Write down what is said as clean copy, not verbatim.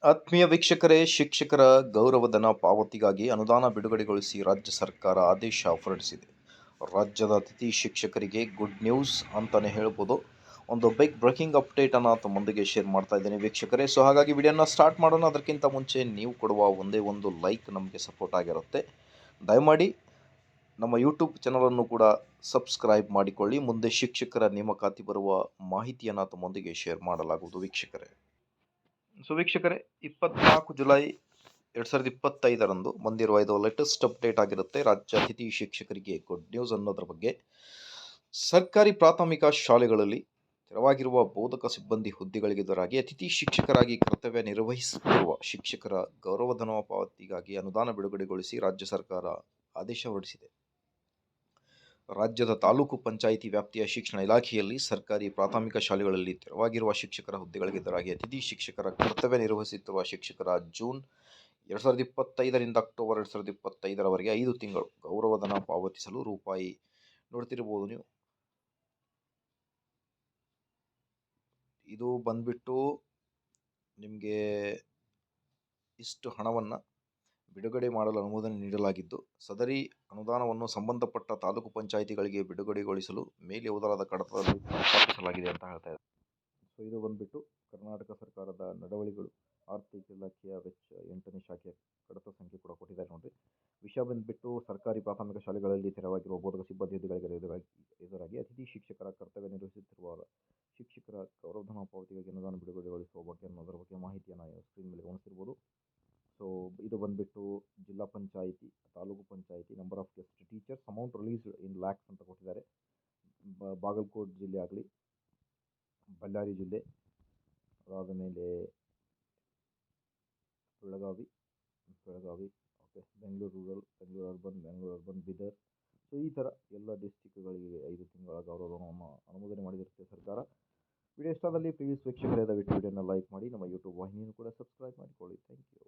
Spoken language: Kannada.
ಆತ್ಮೀಯ ವೀಕ್ಷಕರೇ, ಶಿಕ್ಷಕರ ಗೌರವಧನ ಪಾವತಿಗಾಗಿ ಅನುದಾನ ಬಿಡುಗಡೆಗೊಳಿಸಿ ರಾಜ್ಯ ಸರ್ಕಾರ ಆದೇಶ ಹೊರಡಿಸಿದೆ. ರಾಜ್ಯದ ಅತಿಥಿ ಶಿಕ್ಷಕರಿಗೆ ಗುಡ್ ನ್ಯೂಸ್ ಅಂತಲೇ ಹೇಳ್ಬೋದು. ಒಂದು ಬಿಗ್ ಬ್ರೇಕಿಂಗ್ ಅಪ್ಡೇಟನ್ನು ತಮ್ಮೊಂದಿಗೆ ಶೇರ್ ಮಾಡ್ತಾ ಇದ್ದೇನೆ ವೀಕ್ಷಕರೇ. ಸೊ ಹಾಗಾಗಿ ವಿಡಿಯೋನ ಸ್ಟಾರ್ಟ್ ಮಾಡೋಣ. ಅದಕ್ಕಿಂತ ಮುಂಚೆ ನೀವು ಕೊಡುವ ಒಂದೇ ಒಂದು ಲೈಕ್ ನಮಗೆ ಸಪೋರ್ಟ್ ಆಗಿರುತ್ತೆ. ದಯಮಾಡಿ ನಮ್ಮ ಯೂಟ್ಯೂಬ್ ಚಾನಲನ್ನು ಕೂಡ ಸಬ್ಸ್ಕ್ರೈಬ್ ಮಾಡಿಕೊಳ್ಳಿ. ಮುಂದೆ ಶಿಕ್ಷಕರ ನೇಮಕಾತಿ ಬರುವ ಮಾಹಿತಿಯನ್ನು ತಮ್ಮೊಂದಿಗೆ ಶೇರ್ ಮಾಡಲಾಗುವುದು ವೀಕ್ಷಕರೇ. ಸೊ ವೀಕ್ಷಕರೇ, 24 ಜುಲೈ 2025ರಂದು ಬಂದಿರುವ ಇದು ಲೇಟೆಸ್ಟ್ ಅಪ್ಡೇಟ್ ಆಗಿರುತ್ತೆ. ರಾಜ್ಯ ಅತಿಥಿ ಶಿಕ್ಷಕರಿಗೆ ಗುಡ್ ನ್ಯೂಸ್ ಅನ್ನೋದ್ರ ಬಗ್ಗೆ. ಸರ್ಕಾರಿ ಪ್ರಾಥಮಿಕ ಶಾಲೆಗಳಲ್ಲಿ ತೆರವಾಗಿರುವ ಬೋಧಕ ಸಿಬ್ಬಂದಿ ಹುದ್ದೆಗಳಿಗೆ ಎದುರಾಗಿ ಅತಿಥಿ ಶಿಕ್ಷಕರಾಗಿ ಕರ್ತವ್ಯ ನಿರ್ವಹಿಸುತ್ತಿರುವ ಶಿಕ್ಷಕರ ಗೌರವಧನ ಪಾವತಿಗಾಗಿ ಅನುದಾನ ಬಿಡುಗಡೆಗೊಳಿಸಿ ರಾಜ್ಯ ಸರ್ಕಾರ ಆದೇಶ ಹೊರಡಿಸಿದೆ. ರಾಜ್ಯದ ತಾಲೂಕು ಪಂಚಾಯಿತಿ ವ್ಯಾಪ್ತಿಯ ಶಿಕ್ಷಣ ಇಲಾಖೆಯಲ್ಲಿ ಸರ್ಕಾರಿ ಪ್ರಾಥಮಿಕ ಶಾಲೆಗಳಲ್ಲಿ ತೆರವಾಗಿರುವ ಶಿಕ್ಷಕರ ಹುದ್ದೆಗಳಿಗೆ ಎದುರಾಗಿ ಅತಿಥಿ ಶಿಕ್ಷಕರ ಕರ್ತವ್ಯ ನಿರ್ವಹಿಸುತ್ತಿರುವ ಶಿಕ್ಷಕರ ಜೂನ್ 2025ರಿಂದ ಅಕ್ಟೋಬರ್ 2025ರವರೆಗೆ 5 ತಿಂಗಳು ಗೌರವಧನ ಪಾವತಿಸಲು ರೂಪಾಯಿ ನೋಡ್ತಿರ್ಬೋದು ನೀವು. ಇದು ಬಂದ್ಬಿಟ್ಟು ನಿಮಗೆ ಇಷ್ಟು ಹಣವನ್ನು ಬಿಡುಗಡೆ ಮಾಡಲು ಅನುಮೋದನೆ ನೀಡಲಾಗಿದ್ದು, ಸದರಿ ಅನುದಾನವನ್ನು ಸಂಬಂಧಪಟ್ಟ ತಾಲೂಕು ಪಂಚಾಯಿತಿಗಳಿಗೆ ಬಿಡುಗಡೆಗೊಳಿಸಲು ಮೇಲೆ ಯಾವುದಾದ ಕಡತದಲ್ಲಿ ಪ್ರಸ್ತಾಪಿಸಲಾಗಿದೆ ಅಂತ ಹೇಳ್ತಾ ಇದ್ದಾರೆ. ಸೊ ಇದು ಬಂದ್ಬಿಟ್ಟು ಕರ್ನಾಟಕ ಸರ್ಕಾರದ ನಡವಳಿಗಳು ಆರ್ಥಿಕ ಇಲಾಖೆಯ ವೆಚ್ಚ 8ನೇ ಶಾಖೆಯ ಕಡತ ಸಂಖ್ಯೆ ಕೂಡ ಕೊಟ್ಟಿದ್ದಾರೆ ನೋಡಿರಿ. ವಿಷಯ ಬಂದ್ಬಿಟ್ಟು ಸರ್ಕಾರಿ ಪ್ರಾಥಮಿಕ ಶಾಲೆಗಳಲ್ಲಿ ತೆರವಾಗಿರುವ ಬೋಧಕ ಸಿಬ್ಬಂದಿ ಹುದ್ದೆಗಳಿಗೆ ಎದುರಾಗಿ ಅತಿಥಿ ಶಿಕ್ಷಕರ ಕರ್ತವ್ಯ ನಿರ್ವಹಿಸುತ್ತಿರುವ ಶಿಕ್ಷಕರ ಗೌರವಧನ ಪಾವತಿಗಾಗಿ ಅನುದಾನ ಬಿಡುಗಡೆಗೊಳಿಸುವ ಬಗ್ಗೆ ಅನ್ನೋದರ ಬಗ್ಗೆ ಮಾಹಿತಿಯನ್ನು ಸ್ಕ್ರೀನ್ ಮೇಲೆ ಗಮನಿಸ್ತಿರ್ಬೋದು. ಸೊ ಇದು ಬಂದ್ಬಿಟ್ಟು ಜಿಲ್ಲಾ panchayat, taluk panchayat, number of guest teachers, amount released ಇನ್ ಲ್ಯಾಕ್ಸ್ ಅಂತ ಕೊಟ್ಟಿದ್ದಾರೆ. ಬಾಗಲಕೋಟೆ ಜಿಲ್ಲೆ ಆಗಲಿ, ಬಳ್ಳಾರಿ ಜಿಲ್ಲೆ, ಅದಾದ ಮೇಲೆ Belagavi, okay, Bengaluru rural, Bengaluru urban, Bidar. So ಈ ಥರ ಎಲ್ಲ ಡಿಸ್ಟಿಕ್ಗಳಿಗೆ 5 ತಿಂಗಳ ಗೌರವಧನವನ್ನು ಅನುಮೋದನೆ ಮಾಡಿರುತ್ತೆ ಸರ್ಕಾರ. ವಿಡಿಯೋ ಇಷ್ಟದಲ್ಲಿ ಪ್ಲೀಸ್ ವೀಕ್ಷಕರೇ ದಯವಿಟ್ಟು ವಿಡಿಯೋನ ಲೈಕ್ ಮಾಡಿ, ನಮ್ಮ ಯೂಟ್ಯೂಬ್ ವಾಹಿನಿಯನ್ನು ಕೂಡ ಸಬ್ಸ್ಕ್ರೈಬ್ ಮಾಡಿಕೊಳ್ಳಿ. Thank you.